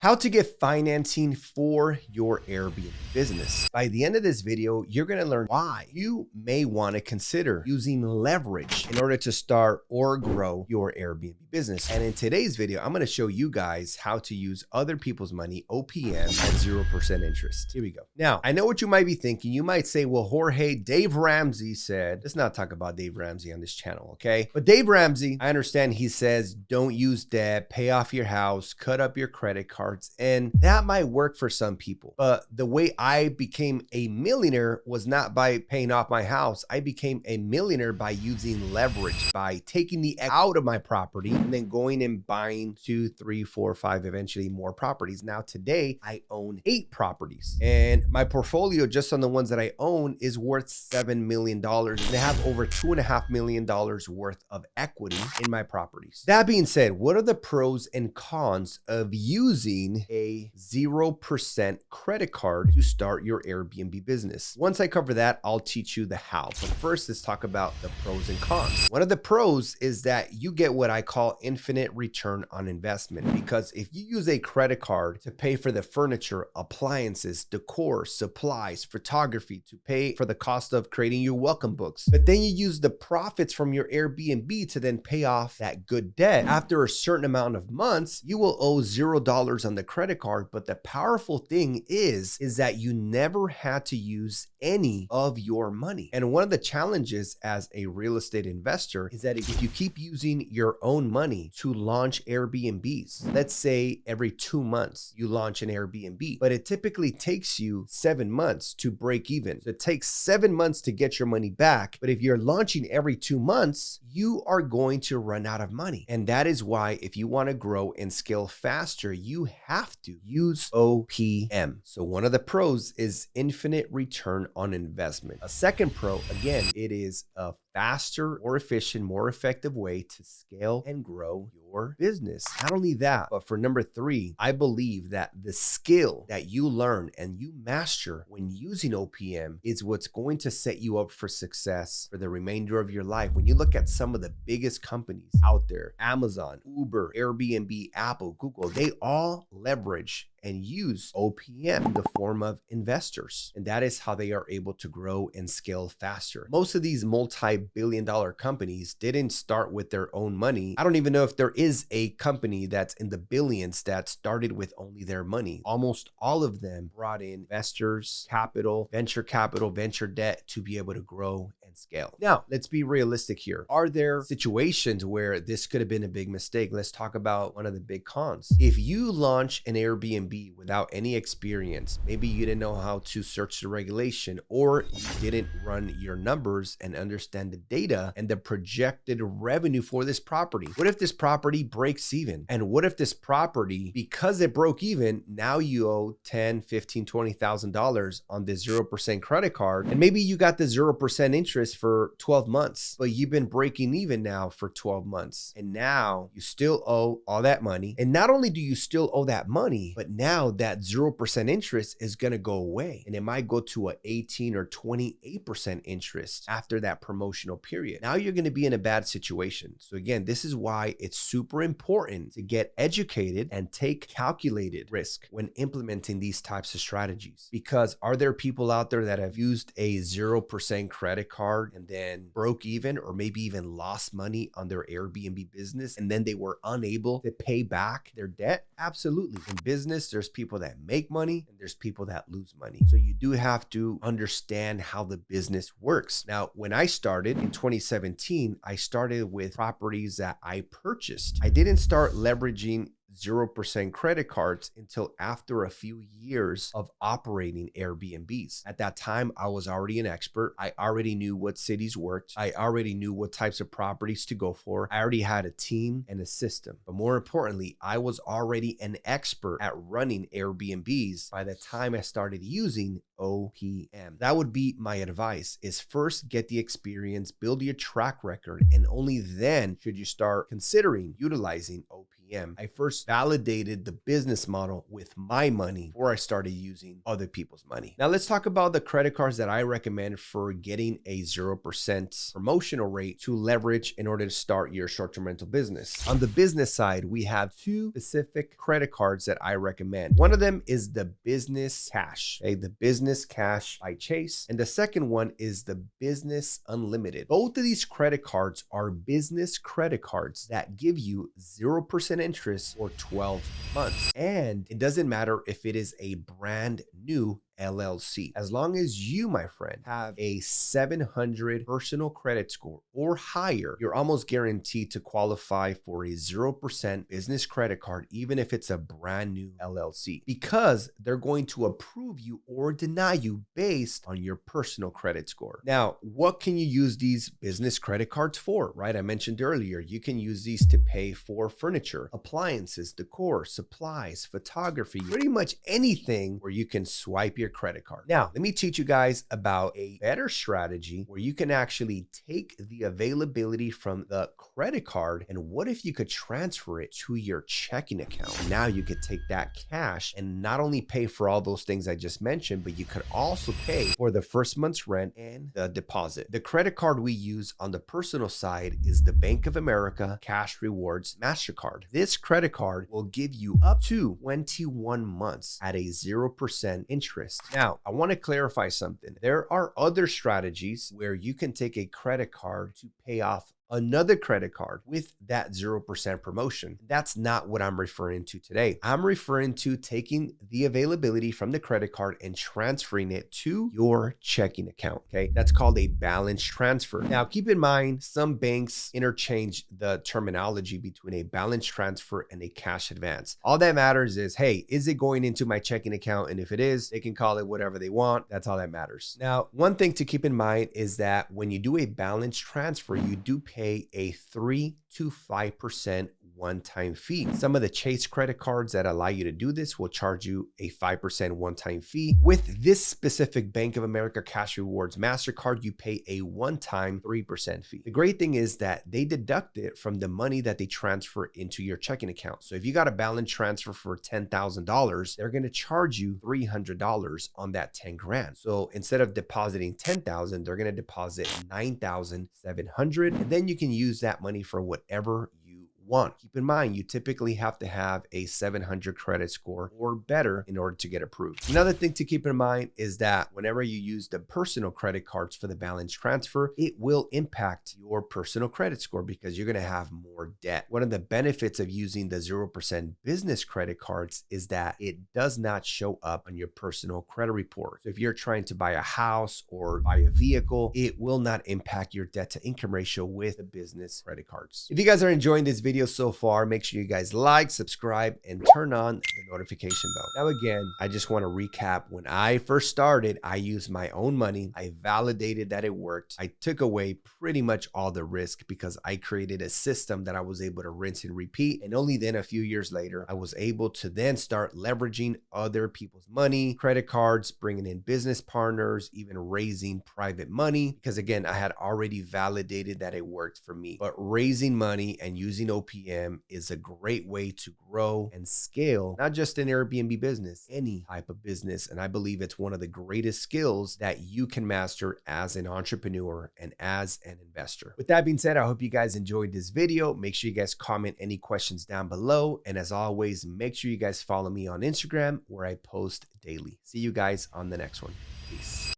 How to get financing for your Airbnb business. By the end of this video, you're going to learn why you may want to consider using leverage in order to start or grow your Airbnb business. And in today's video, I'm going to show you guys how to use other people's money, O.P.M, at 0% interest. Here we go. Now, I know what you might be thinking. You might say, well, Jorge, Dave Ramsey said, let's not talk about Dave Ramsey on this channel, okay? But Dave Ramsey, I understand he says, don't use debt, pay off your house, cut up your credit card. And that might work for some people. But the way I became a millionaire was not by paying off my house. I became a millionaire by using leverage, by taking the out of my property and then going and buying 2, 3, 4, 5, eventually more properties. Now today I own 8 properties and my portfolio just on the ones that I own is worth $7 million. And I have over $2.5 million worth of equity in my properties. That being said, what are the pros and cons of using a 0% credit card to start your Airbnb business? Once I cover that, I'll teach you the how. But first, let's talk about the pros and cons. One of the pros is that you get what I call infinite return on investment, because if you use a credit card to pay for the furniture, appliances, decor, supplies, photography, to pay for the cost of creating your welcome books, but then you use the profits from your Airbnb to then pay off that good debt, after a certain amount of months, you will owe $0 on the credit card. But the powerful thing is that you never had to use any of your money. And one of the challenges as a real estate investor is that if you keep using your own money to launch Airbnbs, let's say every 2 months you launch an Airbnb, but it typically takes you 7 months to break even. So it takes 7 months to get your money back. But if you're launching every 2 months, you are going to run out of money. And that is why if you want to grow and scale faster, you have to use O.P.M. So one of the pros is infinite return on investment. A second pro, again, it is a faster, more efficient, more effective way to scale and grow your business. Not only that, but for number 3, I believe that the skill that you learn and you master when using O.P.M is what's going to set you up for success for the remainder of your life. When you look at some of the biggest companies out there, Amazon, Uber, Airbnb, Apple, Google, they all leverage and use O.P.M in the form of investors. And that is how they are able to grow and scale faster. Most of these multi-billion-dollar companies didn't start with their own money. I don't even know if there is a company that's in the billions that started with only their money. Almost all of them brought in investors, capital, venture debt to be able to grow and scale. Now, let's be realistic here. Are there situations where this could have been a big mistake? Let's talk about one of the big cons. If you launch an Airbnb without any experience, maybe you didn't know how to search the regulation, or you didn't run your numbers and understand the data and the projected revenue for this property. What if this property breaks even? And what if this property, because it broke even, now you owe $10,000, $15,000, $20,000 on this 0% credit card, and maybe you got the 0% interest for 12 months, but you've been breaking even now for 12 months, and now you still owe all that money. And not only do you still owe that money, but now that 0% interest is going to go away, and it might go to an 18 or 28% interest after that promotional period. Now you're going to be in a bad situation. So again, this is why it's super important to get educated and take calculated risk when implementing these types of strategies. Because are there people out there that have used a 0% credit card and then broke even, or maybe even lost money on their Airbnb business, and then they were unable to pay back their debt? Absolutely. In business, there's people that make money and there's people that lose money. So you do have to understand how the business works. Now, when I started in 2017, I started with properties that I purchased. I didn't start leveraging 0% credit cards until after a few years of operating Airbnbs. At that time, I was already an expert. I already knew what cities worked. I already knew what types of properties to go for. I already had a team and a system. But more importantly, I was already an expert at running Airbnbs by the time I started using O.P.M. That would be my advice, is first get the experience, build your track record, and only then should you start considering utilizing O.P.M. O.P.M. I first validated the business model with my money before I started using other people's money. Now let's talk about the credit cards that I recommend for getting a 0% promotional rate to leverage in order to start your short-term rental business. On the business side, we have two specific credit cards that I recommend. One of them is the Business Cash, okay? The Business Cash by Chase. And the second one is the Business Unlimited. Both of these credit cards are business credit cards that give you 0% interest for 12 months. And it doesn't matter if it is a brand new LLC. As long as you, my friend, have a 700 personal credit score or higher, you're almost guaranteed to qualify for a 0% business credit card, even if it's a brand new LLC, because they're going to approve you or deny you based on your personal credit score. Now, what can you use these business credit cards for, right? I mentioned earlier, you can use these to pay for furniture, appliances, decor, supplies, photography, pretty much anything where you can swipe your credit card. Now, let me teach you guys about a better strategy where you can actually take the availability from the credit card, and what if you could transfer it to your checking account? And now you could take that cash and not only pay for all those things I just mentioned, but you could also pay for the first month's rent and the deposit. The credit card we use on the personal side is the Bank of America Cash Rewards Mastercard. This credit card will give you up to 21 months at a 0% interest. Now, I want to clarify something. There are other strategies where you can take a credit card to pay off another credit card with that 0% promotion. That's not what I'm referring to today. I'm referring to taking the availability from the credit card and transferring it to your checking account, okay? That's called a balance transfer. Now, keep in mind, some banks interchange the terminology between a balance transfer and a cash advance. All that matters is, hey, is it going into my checking account? And if it is, they can call it whatever they want. That's all that matters. Now, one thing to keep in mind is that when you do a balance transfer, you do pay a 3 to 5% one-time fee. Some of the Chase credit cards that allow you to do this will charge you a 5% one-time fee. With this specific Bank of America Cash Rewards Mastercard, you pay a one-time 3% fee. The great thing is that they deduct it from the money that they transfer into your checking account. So if you got a balance transfer for $10,000, they're going to charge you $300 on that 10 grand. So instead of depositing $10,000, they're going to deposit $9,700, and then you can use that money for whatever you want. Keep in mind, you typically have to have a 700 credit score or better in order to get approved. Another thing to keep in mind is that whenever you use the personal credit cards for the balance transfer, it will impact your personal credit score because you're going to have more debt. One of the benefits of using the 0% business credit cards is that it does not show up on your personal credit report. So if you're trying to buy a house or buy a vehicle, it will not impact your debt to income ratio with the business credit cards. If you guys are enjoying this video so far, make sure you guys like, subscribe, and turn on the notification bell. Now again, I just want to recap. When I first started, I used my own money. I validated that it worked. I took away pretty much all the risk because I created a system that I was able to rinse and repeat. And only then a few years later, I was able to then start leveraging other people's money, credit cards, bringing in business partners, even raising private money. Because again, I had already validated that it worked for me. But raising money and using O.P.M is a great way to grow and scale, not just an Airbnb business, any type of business. And I believe it's one of the greatest skills that you can master as an entrepreneur and as an investor. With that being said, I hope you guys enjoyed this video. Make sure you guys comment any questions down below. And as always, make sure you guys follow me on Instagram where I post daily. See you guys on the next one. Peace.